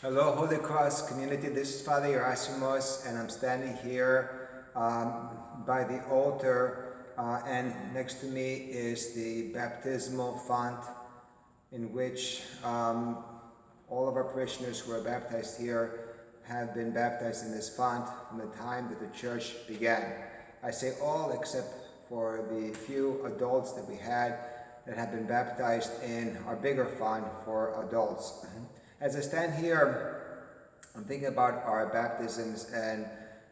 Hello, Holy Cross community. This is Father Gerasimos, and I'm standing here by the altar, and next to me is the baptismal font in which all of our parishioners who are baptized here have been baptized in this font from the time that the church began. I say all except for the few adults that we had that have been baptized in our bigger font for adults. As I stand here, I'm thinking about our baptisms, and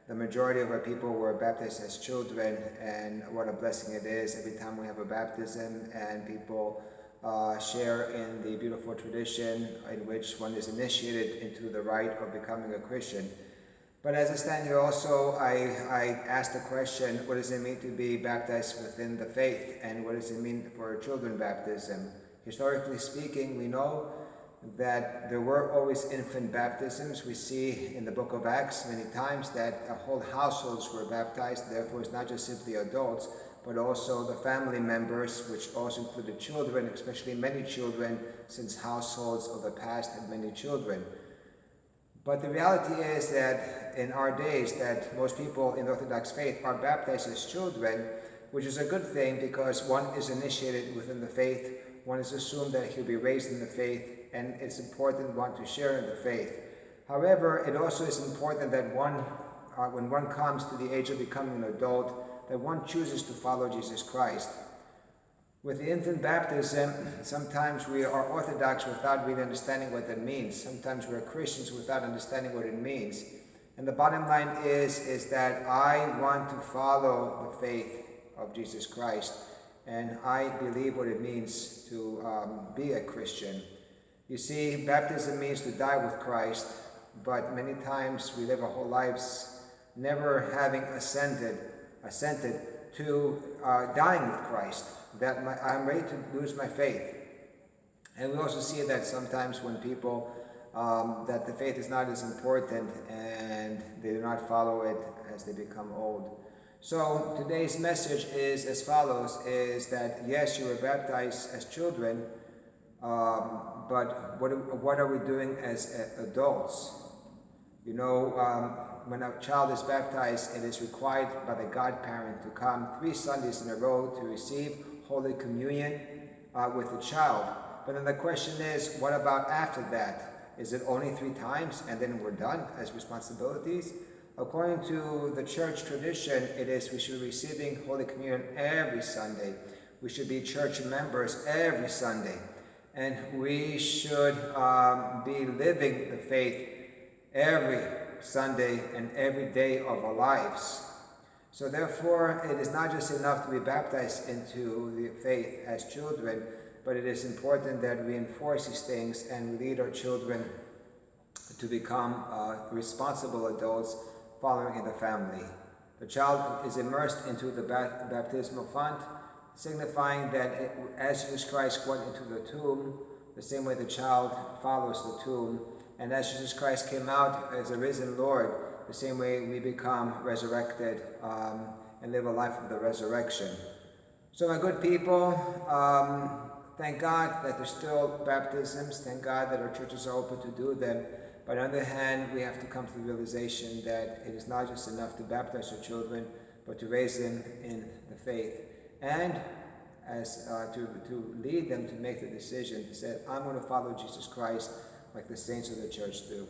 the majority of our people were baptized as children, and what a blessing it is every time we have a baptism and people share in the beautiful tradition in which one is initiated into the rite of becoming a Christian. But as I stand here also, I ask the question, what does it mean to be baptized within the faith, and what does it mean for children baptism? Historically speaking, we know that there were always infant baptisms. We see in the book of Acts many times that whole households were baptized. Therefore, it's not just simply adults, but also the family members, which also included children, especially many children, since households of the past had many children. But the reality is that in our days that most people in the Orthodox faith are baptized as children, which is a good thing because one is initiated within the faith, one is assumed that he'll be raised in the faith, and it's important one to share in the faith. However, it also is important that one, when one comes to the age of becoming an adult, that one chooses to follow Jesus Christ. With the infant baptism, sometimes we are Orthodox without really understanding what that means. Sometimes we're Christians without understanding what it means. And the bottom line is that I want to follow the faith of Jesus Christ, and I believe what it means to be a Christian. You see, baptism means to die with Christ, but many times we live our whole lives never having assented to dying with Christ, that I'm ready to lose my faith. And we also see that sometimes when people, that the faith is not as important and they do not follow it as they become old. So today's message is as follows, is that yes, you were baptized as children, but what are we doing as adults? You know, when a child is baptized, it is required by the godparent to come 3 Sundays in a row to receive Holy Communion with the child. But then the question is, what about after that? Is it only 3 times and then we're done as responsibilities? According to the church tradition, it is we should be receiving Holy Communion every Sunday. We should be church members every Sunday. And we should be living the faith every Sunday and every day of our lives. So therefore, it is not just enough to be baptized into the faith as children, but it is important that we enforce these things and we lead our children to become responsible adults following in the family. The child is immersed into the baptismal font, signifying that as Jesus Christ went into the tomb, the same way the child follows the tomb, and as Jesus Christ came out as a risen Lord, the same way we become resurrected and live a life of the resurrection. So my good people, thank God that there's still baptisms, thank God that our churches are open to do them. But on the other hand, we have to come to the realization that it is not just enough to baptize our children, but to raise them in the faith. And as to lead them to make the decision to say, I'm going to follow Jesus Christ like the saints of the church do.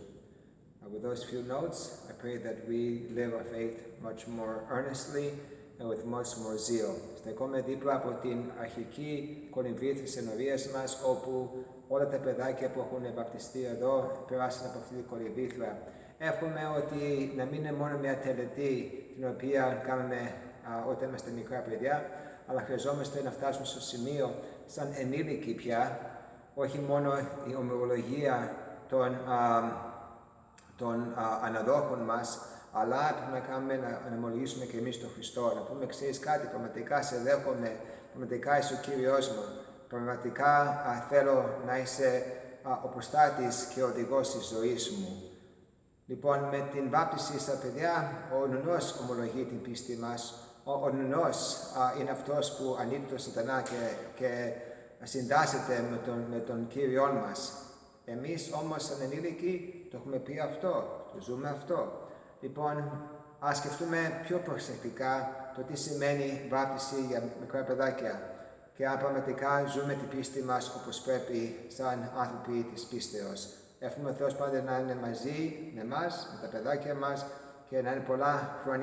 With those few notes, I pray that we live our faith much more earnestly and with much more zeal. Στεκόμαι δίπλα από την αρχική κολυμβήθη της ενορίας μας, όπου όλα τα παιδάκια που έχουν βαπτιστεί εδώ περάσαν από αυτή την κολυμβήθρα. Εύχομαι ότι να μην είναι μόνο μια τελετή την οποία κάνουμε όταν είμαστε μικρά παιδιά, αλλά χρειαζόμαστε να φτάσουμε στο σημείο σαν ενήλικοι πια, όχι μόνο η ομολογία των αναδόχων μας, αλλά πρέπει να κάνουμε να ομολογήσουμε και εμείς τον Χριστό. Να πούμε, ξέρεις κάτι, πραγματικά σε δέχομαι, πραγματικά είσαι ο Κύριος μου, πραγματικά θέλω να είσαι ο προστάτης και ο οδηγός της ζωής μου. Λοιπόν, με την βάπτιση στα παιδιά, ο νονός ομολογεί την πίστη μας, ο νονός είναι αυτός που ανήκει τον σατανά και συντάσσεται με τον Κύριον μας. Εμείς όμως σαν ενήλικοι το έχουμε πει αυτό, το ζούμε αυτό. Λοιπόν, ας σκεφτούμε πιο προσεκτικά το τι σημαίνει βάπτιση για μικρά παιδάκια και αν πραγματικά ζούμε την πίστη μας όπως πρέπει σαν άνθρωποι της πίστεως. Εύχομαι ο Θεός πάντα να είναι μαζί με εμάς, με τα παιδάκια μας και να είναι πολλά χρόνια